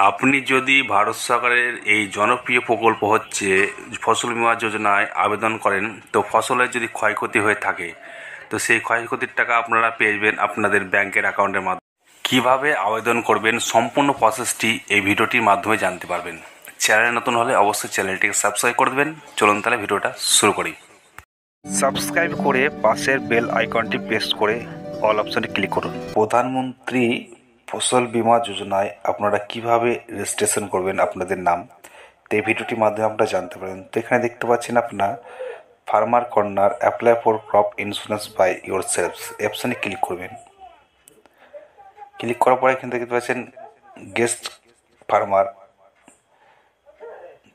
আপনি যদি ভারত সরকারের এই জনপ্রিয় প্রকল্প হচ্ছে ফসল বীমা যোজনায় আবেদন করেন, তো ফসলের যদি ক্ষয়ক্ষতি হয়ে থাকে তো সেই ক্ষয়ক্ষতির টাকা আপনারা পেয়ে যাবেন আপনাদের ব্যাংকের অ্যাকাউন্টের মাধ্যমে। কিভাবে আবেদন করবেন সম্পূর্ণ প্রসেসটি এই ভিডিওটির মাধ্যমে জানতে পারবেন। চ্যানেলে নতুন হলে অবশ্যই চ্যানেলটিকে সাবস্ক্রাইব করে দেবেন। চলুন তাহলে ভিডিওটা শুরু করি। সাবস্ক্রাইব করে পাশের বেল আইকনটি প্রেস করে অল অপশনটি ক্লিক করুন। প্রধানমন্ত্রী ফসল বীমা যোজনায় আপনারা কিভাবে রেজিস্ট্রেশন করবেন আপনাদের নাম, তো এই ভিডিওটির মাধ্যমে আপনারা জানতে পারেন। তো এখানে দেখতে পাচ্ছেন আপনার farmer corner apply for crop insurance by yourselves অপশানে ক্লিক করবেন। ক্লিক করার পরে এখানে দেখতে পাচ্ছেন গেস্ট ফার্মার,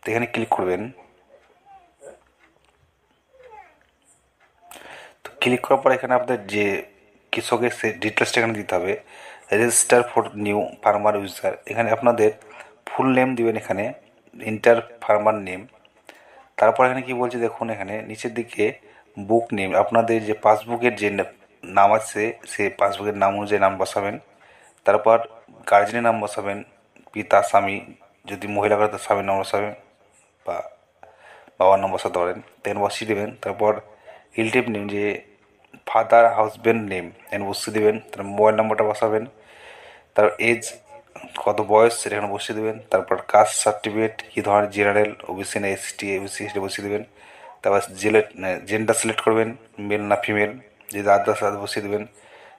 তো এখানে ক্লিক করবেন। তো ক্লিক করার পরে এখানে আপনাদের যে কৃষকের সে ডিটেলসটা এখানে দিতে হবে। Register for new farmer user, এখানে আপনাদের ফুল নেম দিবেন, এখানে ইন্টার ফার্মার নেম। তারপর এখানে কি বলছে দেখুন, এখানে নিচের দিকে বুক নেম, আপনাদের যে পাসবুকের যে নাম আছে সেই পাসবুকের নাম অনুযায়ী নাম বসাবেন। তারপর গার্জেনের নাম বসাবেন, পিতা স্বামী, যদি মহিলা করে তার স্বামীর নাম বসাবেন বা বাবার নাম বসাতে পারেন, তেন বসিয়ে দেবেন। তারপর রিলেটিভ নেম, যে ফাদার হাজব্যান্ড নেম এখানে বসিয়ে দেবেন। তার মোবাইল নাম্বারটা বসাবেন। তার এজ কত বয়স সেটা এখানে বসিয়ে দেবেন। তারপর কাস্ট সার্টিফিকেট কী ধরনের, জেনারেল, ওবিসি না এসটি, এবিসি সেটা বসিয়ে দেবেন। তারপর জেন্ডার সিলেক্ট করবেন, মেল না ফিমেল, যদি আদার্স বসিয়ে দেবেন।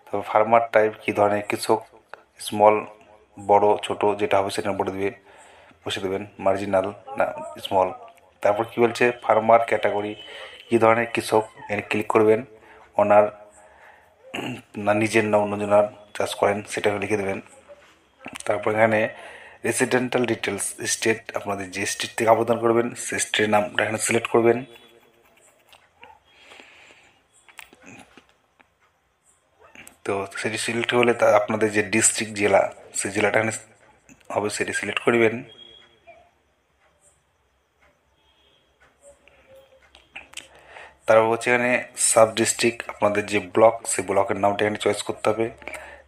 তারপর ফার্মার টাইপ কী ধরনের কৃষক, স্মল, বড়, ছোট যেটা হবে সেটা বসিয়ে দেবেন, মার্জিনাল না স্মল। তারপর কি বলছে ফার্মার ক্যাটাগরি, কী ধরনের কৃষক এখানে ক্লিক করবেন। ওনার না নিজের না অন্যজনার চাষ করেন সেটা লিখে দেবেন। তারপর এখানে রেসিডেন্টাল ডিটেলস, স্টেট, আপনাদের যে স্টেট থেকে আবেদন করবেন সেই স্টেটের নামটা এখানে সিলেক্ট করবেন। তো সেটি সিলেক্ট হলে তা আপনাদের যে ডিস্ট্রিক্ট, জেলা, সেই জেলাটা এখানে হবে সেটি সিলেক্ট করবেন। তারপর হচ্ছে এখানে সাব ডিস্ট্রিক্ট, আপনাদের যে ব্লক সেই ব্লকের নামটা এখানে চয়েস করতে হবে,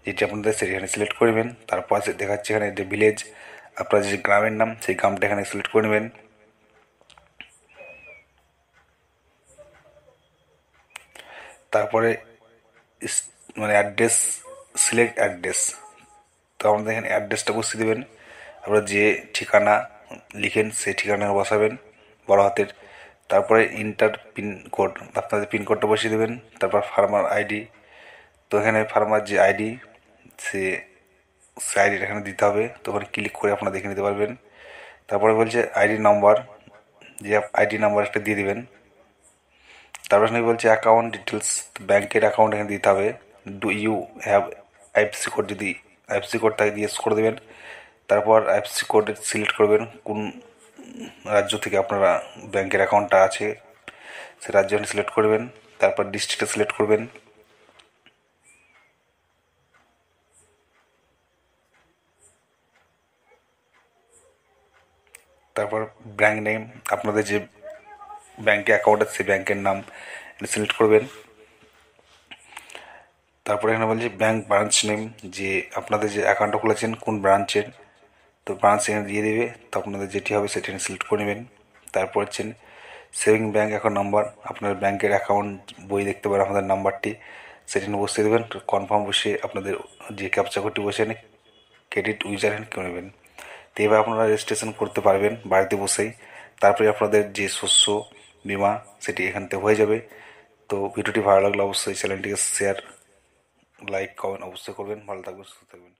যেটি আপনাদের সেটি এখানে সিলেক্ট করবেন। তারপর দেখাচ্ছে এখানে যে ভিলেজ, আপনার যে গ্রামের নাম সেই গ্রামটা এখানে সিলেক্ট করে নেবেন। তারপরে মানে অ্যাড্রেস, সিলেক্ট অ্যাড্রেস, তো আমাদের এখানে অ্যাড্রেসটা বসিয়ে দেবেন। আপনারা যে ঠিকানা লিখেন সেই ঠিকানা বসাবেন বড় হাতের। তারপরে ইন্টার পিন কোড, আপনাদের পিনকোডটা বসিয়ে দেবেন। তারপর ফার্মার আইডি, তো এখানে ফার্মার যে আইডি সে আইডিটা এখানে দিতে হবে। তো ওখানে ক্লিক করে আপনারা দেখে নিতে পারবেন। তারপরে বলছে আইডি নাম্বার, যে আইডি নাম্বার একটা দিয়ে দেবেন। তারপর এখানে বলছে অ্যাকাউন্ট ডিটেলস, ব্যাংকের অ্যাকাউন্ট এখানে দিতে হবে। Do you have IFSC code, যদি আইএফসি কোড তাকে দিয়ে করে দেবেন। তারপর আইএফসি কোড সিলেক্ট করবেন, কোন রাজ্য থেকে আপনারা ব্যাংকের অ্যাকাউন্টটা আছে সে রাজ্য সিলেক্ট করবেন। তারপর ডিস্ট্রিক্টটা সিলেক্ট করবেন। তারপর ব্যাংক নেম, আপনাদের যে ব্যাংকে অ্যাকাউন্ট আছে সেই ব্যাংকের নাম সিলেক্ট করবেন। তারপরে এখানে বলছি ব্যাংক ব্রাঞ্চ নেম, যে আপনাদের যে অ্যাকাউন্টটা খুলেছেন কোন ব্রাঞ্চের, তো ব্রাঞ্চ এখানে দিয়ে দেবে। তো আপনাদের যেটি হবে সেটি সিলেক্ট করে নেবেন। তারপর হচ্ছেন সেভিং ব্যাংক অ্যাকাউন্ট নাম্বার, আপনার ব্যাংকের অ্যাকাউন্ট বই দেখতে পারেন আমাদের নাম্বারটি সেটি বসিয়ে দেবেন। কনফার্ম বসে আপনাদের যে ক্যাপচা কোডটি বসে ক্রেডিট ইউজার হ্যান্ড করে নেবেন। তো এবার আপনারা রেজিস্ট্রেশন করতে পারবেন বাড়িতে বসেই। তারপরে আপনাদের যে শস্য বিমা সেটি এখান থেকে হয়ে যাবে। তো ভিডিওটি ভালো লাগলে অবশ্যই চ্যানেলটিকে শেয়ার, লাইক, কমেন্ট অবশ্যই করবেন। ভালো থাকবেন, সুস্থ থাকবেন।